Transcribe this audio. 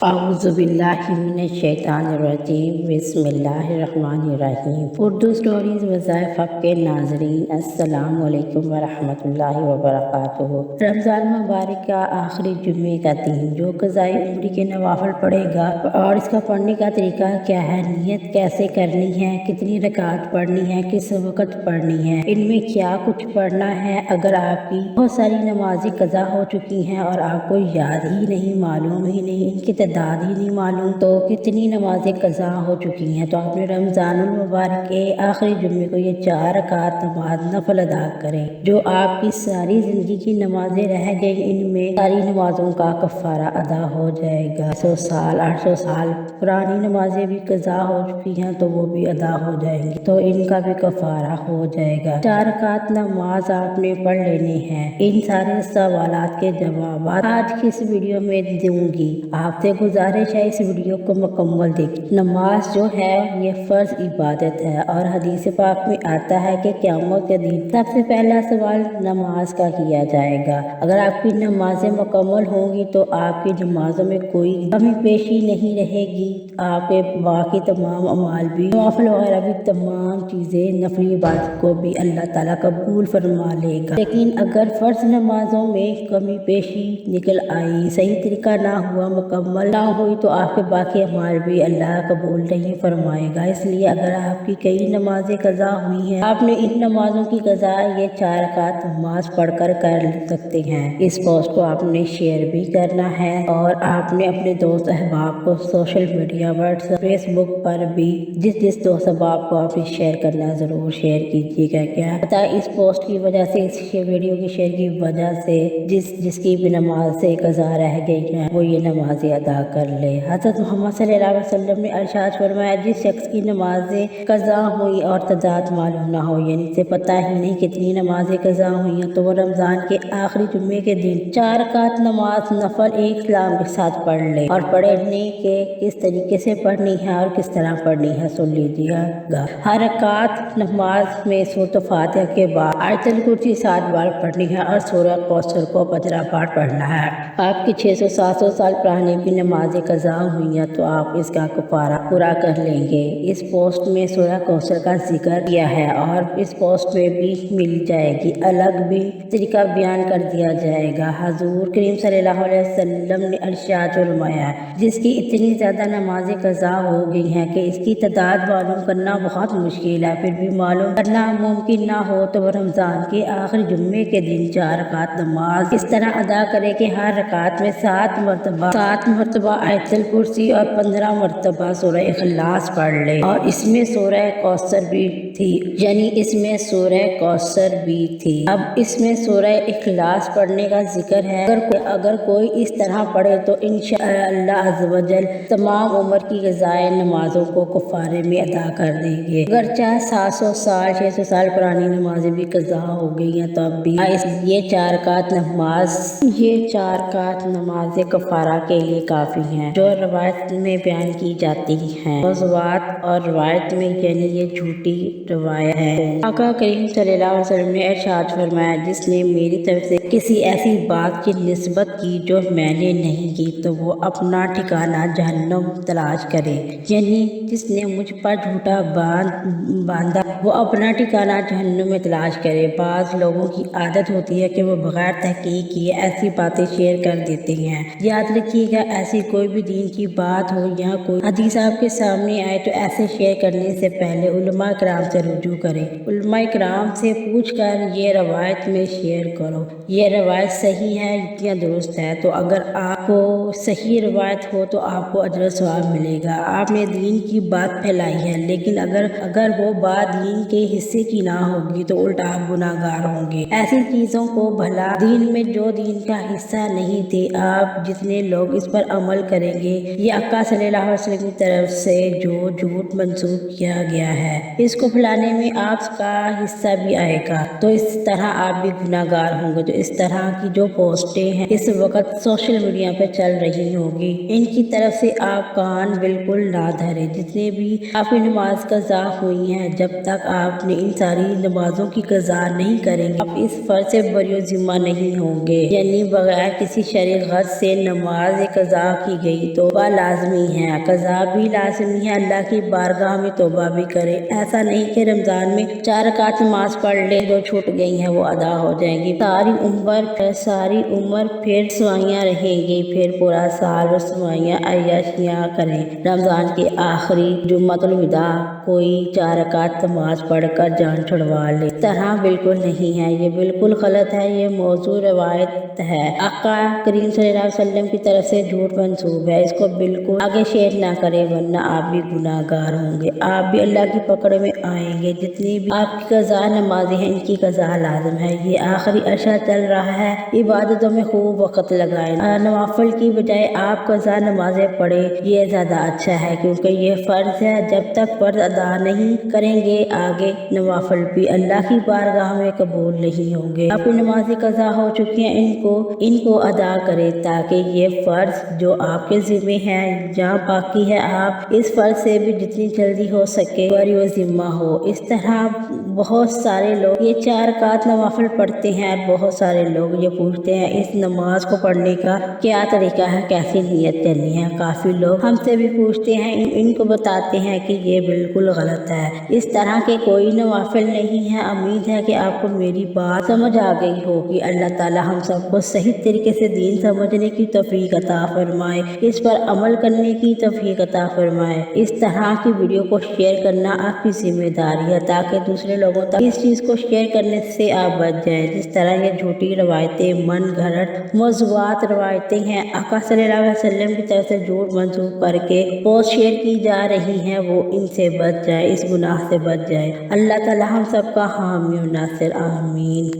अऊज़ुबिल्लाहिमिनश्शैतानिर्रजीम बिस्मिल्लाहिर्रहमानिर्रहीम। उर्दू स्टोरीज़ वज़ाइफ के नाज़रीन अस्सलामु अलैकुम वरहमतुल्लाहि वबरकातुहू। रमज़ान मुबारक का आखिरी जुम्मे का दिन जो क़ज़ाए उम्र के नवाफिल पढ़ेगा और इसका पढ़ने का तरीका क्या है, नियत कैसे करनी है, कितनी रकात पढ़नी है, किस वक़्त पढ़नी है, इनमें क्या कुछ पढ़ना है। अगर आपकी बहुत सारी नमाज़ें क़ज़ा हो चुकी हैं और आपको याद ही नहीं, मालूम ही नहीं, इनकी तादाद ही नहीं मालूम तो कितनी नमाज़ें क़ज़ा हो चुकी हैं, तो आपने रमज़ानुल मुबारक के आखिरी जुम्मे को ये 4 रकात नमाज नफल अदा करें। जो आपकी सारी ज़िंदगी की नमाज़ें रह गई, इनमें सारी नमाज़ों का कफ़ारा अदा हो जाएगा। 100 साल 800 साल पुरानी नमाज़ें भी क़ज़ा हो चुकी हैं तो वो भी अदा हो जाएंगी, तो इनका भी कफ़ारा हो जाएगा। 4 रकात नमाज आपने पढ़ लेनी है। इन सारे सवालात के जवाब आज की इस वीडियो में दूंगी। आपसे गुजारिश है इस वीडियो को मुकम्मल देखिए। नमाज जो है ये फ़र्ज इबादत है और हदीस पाक में आता है कि क़यामत के दिन सबसे पहला सवाल नमाज का किया जाएगा। अगर आपकी नमाजें मुकम्मल होंगी तो आपकी नमाजों में कोई कमी पेशी नहीं रहेगी। आपके बाकी तमाम अमाल भी, नवाफिल वगैरह भी, तमाम चीज़ें नफली इबादत को भी अल्लाह ताला कबूल फरमा लेगा। लेकिन अगर फ़र्ज नमाजों में कमी पेशी निकल आई, सही तरीका ना हुआ, मुकम्मल ना हुई, तो आपके बाकी अमाल भी अल्लाह कबूल नहीं फरमाएगा। इसलिए अगर आपकी कई नमाजें क़ज़ा हुई हैं, आपने इन नमाजों की क़ज़ा ये 4 रकात नमाज पढ़कर कर सकते हैं। इस पोस्ट को आपने शेयर भी करना है और आपने अपने दोस्त अहबाब को सोशल मीडिया, व्हाट्सएप, फेसबुक पर भी जिस दोस्त अहबाब को आपने शेयर करना ज़रूर शेयर कीजिएगा। क्या पता इस पोस्ट की वजह से, इस वीडियो की शेयर की वजह से जिसकी भी नमाज से क़ज़ा रह गई है वो ये नमाज़ें अदा कर ले। हज़रत मोहम्मद सल्लल्लाहु अलैहि वसल्लम ने इरशाद फरमाया, जिस शख्स की नमाजें क़ज़ा हुई और तादाद मालूम ना हो, यानी इसे पता ही नहीं कितनी नमाजें क़ज़ा हुई हैं, तो वो रमज़ान के आखिरी जुम्मे के दिन 4 रकात नमाज नफल एक सलाम के साथ पढ़ ले। और पढ़ने के किस तरीके से पढ़नी है और किस तरह पढ़नी है सुन लीजिएगा। हर रकात नमाज में सूरत फातिहा के बाद आयतुल कुर्सी 7 बार पढ़नी है और सूरह कौसर को 15 बार पढ़ना है। आपकी 600-700 साल पुरानी भी नमाजें क़ज़ा हुई हैं तो आप इसका कफ़ारा पूरा कर लेंगे। इस पोस्ट में सूरह कौसर का जिक्र किया है और इस पोस्ट में भी मिल जाएगी, अलग भी तरीका बयान कर दिया जाएगा। हज़ूर करीम सल्लल्लाहु अलैहि वसल्लम ने इरशाद फरमाया, जिसकी इतनी ज़्यादा नमाजें क़ज़ा हो गई हैं कि इसकी तादाद मालूम करना बहुत मुश्किल है, फिर भी मालूम करना मुमकिन ना हो तो वह रमज़ान के आखिरी जुम्मे के दिन 4 रकात नमाज इस तरह अदा करे कि हर रकात में 7 मरतबा आयतुल कुर्सी और 15 मरतबा सूरह इखलास पढ़ ले। और इसमें सूरह कौसर भी थी, यानी इसमें सूरह कौसर भी थी। अब इसमें सूरह इखलास पढ़ने का जिक्र है। अगर कोई इस तरह पढ़े तो इंशाअल्लाह अज़्ज़ व जल तमाम उम्र की क़ज़ाए नमाजों को कफ़ारे में अदा कर देंगे। अगर चाहे 700 साल 600 साल पुरानी नमाजें भी क़ज़ा हो गई हैं तब भी ये 4 रकात नमाज़ें कफ़ारा के लिए काफ़ी हैं, जो रवायत में बयान की जाती हैं। मौज़ूआत और रवायत में, यानी ये झूठी रवायत है। आका करीम सल्लल्लाहु अलैहि वसल्लम ने इरशाद फरमाया, जिसने मेरी तरफ से किसी ऐसी बात की निस्बत की जो मैंने नहीं की तो वो अपना ठिकाना जहन्नम तलाश करे। यानी जिसने मुझ पर झूठा बांधा वो अपना ठिकाना जहन्नम में तलाश करे। बाज़ लोगों की आदत होती है कि वो बगैर तहकीक किए ऐसी बातें शेयर कर देते हैं। याद रखिएगा, ऐसी कोई भी दीन की बात हो या कोई हदीस आपके सामने आए तो ऐसे शेयर करने से पहले उलमा कराम से रुजू करें। उलमा कराम से पूछ कर ये रवायत में शेयर करो, ये रवायत सही है या दुरुस्त है। तो अगर आपको सही रवायत हो तो आपको अजर सवाब मिलेगा, आपने दीन की बात फैलाई है। लेकिन अगर वो बात दीन के हिस्से की ना होगी तो उल्टा आप गुनाहगार होंगे। ऐसी चीज़ों को भला दीन में जो दीन का हिस्सा नहीं थे, आप जितने लोग इस पर अमल करेंगे, ये आका सल्लल्लाहु अलैहि वसल्लम की तरफ से जो झूठ मंसूब किया गया है, इसको फैलाने में आपका हिस्सा भी आएगा, तो इस तरह आप भी गुनाहगार होंगे। तो इस तरह की जो पोस्टें हैं इस वक्त सोशल मीडिया पर चल रही होगी, इनकी तरफ से आप कान बिल्कुल ना धरे। जितने भी आपकी नमाज क़ज़ा हुई हैं, जब तक आपने इन सारी नमाजों की क़ज़ा नहीं करेंगे, आप इस फर्ज से बरियो ज़िम्मा नहीं होंगे। यानी बगैर किसी शरई गरज से नमाज क़ज़ा کی گئی توبہ لازمی ہے، قضا بھی لازمی ہے، اللہ کی بارگاہ میں توبہ بھی کرے۔ ایسا نہیں کہ رمضان میں 4 رکعت نماز پڑھ لے، جو چھوٹ گئی ہیں وہ ادا ہو جائیں گی، ساری عمر پھر سوائیاں رہیں گی، پھر پورا سال رسوائیاں عیاشیاں کریں۔ رمضان کے آخری جمعۃ الوداع کوئی 4 رکعت نماز پڑھ کر جان چھڑوا لے، اس طرح بالکل نہیں ہے، یہ بالکل غلط ہے، یہ موضوع روایت ہے، آقا کریم صلی اللہ علیہ وسلم کی طرف سے جھوٹ منسوب ہے، اس کو بالکل آگے شیئر نہ کرے ورنہ آپ بھی گناہ گار ہوں گے، آپ بھی اللہ کی پکڑ میں آئیں گے۔ جتنی بھی آپ کی قضا نمازیں ہیں ان کی قضا لازم ہے، یہ آخری عرصہ چل رہا ہے، عبادتوں میں خوب وقت لگائیں، نوافل کی بجائے آپ قضا نمازیں پڑھیں، یہ زیادہ اچھا ہے کیونکہ یہ فرض ہے، جب تک فرض ادا نہیں کریں گے آگے نوافل بھی اللہ کی بارگاہ میں قبول نہیں ہوں گے۔ آپ کی نمازیں قضا ہو چکی ہیں، ان کو ادا کریں تاکہ یہ فرض جو آپ کے ذمہ ہیں جہاں باقی ہے آپ اس فرض سے بھی جتنی جلدی ہو سکے بری و ذمہ ہو۔ اس طرح بہت سارے لوگ یہ 4 رکعت نوافل پڑھتے ہیں اور بہت سارے لوگ یہ پوچھتے ہیں اس نماز کو پڑھنے کا کیا طریقہ ہے، کیسی نیت کرنی ہے۔ کافی لوگ ہم سے بھی پوچھتے ہیں، ان کو بتاتے ہیں کہ یہ بالکل غلط ہے، اس طرح کے کوئی نوافل نہیں ہے۔ امید ہے کہ آپ کو میری بات سمجھ آ گئی ہوگی۔ اللہ تعالی ہم سب کو صحیح طریقے سے دین سمجھنے کی توفیق عطا فرمائے، اس پر عمل کرنے کی توفیق عطا فرمائے۔ اس طرح کی ویڈیو کو شیئر کرنا آپ کی ذمہ داری ہے تاکہ دوسرے لوگوں تک اس چیز کو شیئر کرنے سے آپ بچ جائیں۔ جس طرح یہ جھوٹی روایتیں، من گھڑت موضوعات روایتیں ہیں، آقا صلی اللہ علیہ وسلم کی طرف سے جھوٹ منسوب کر کے پوسٹ شیئر کی جا رہی ہیں، وہ ان سے بچ جائے، اس گناہ سے بچ جائے۔ اللہ تعالی ہم سب کا حامی و ناصر، آمین۔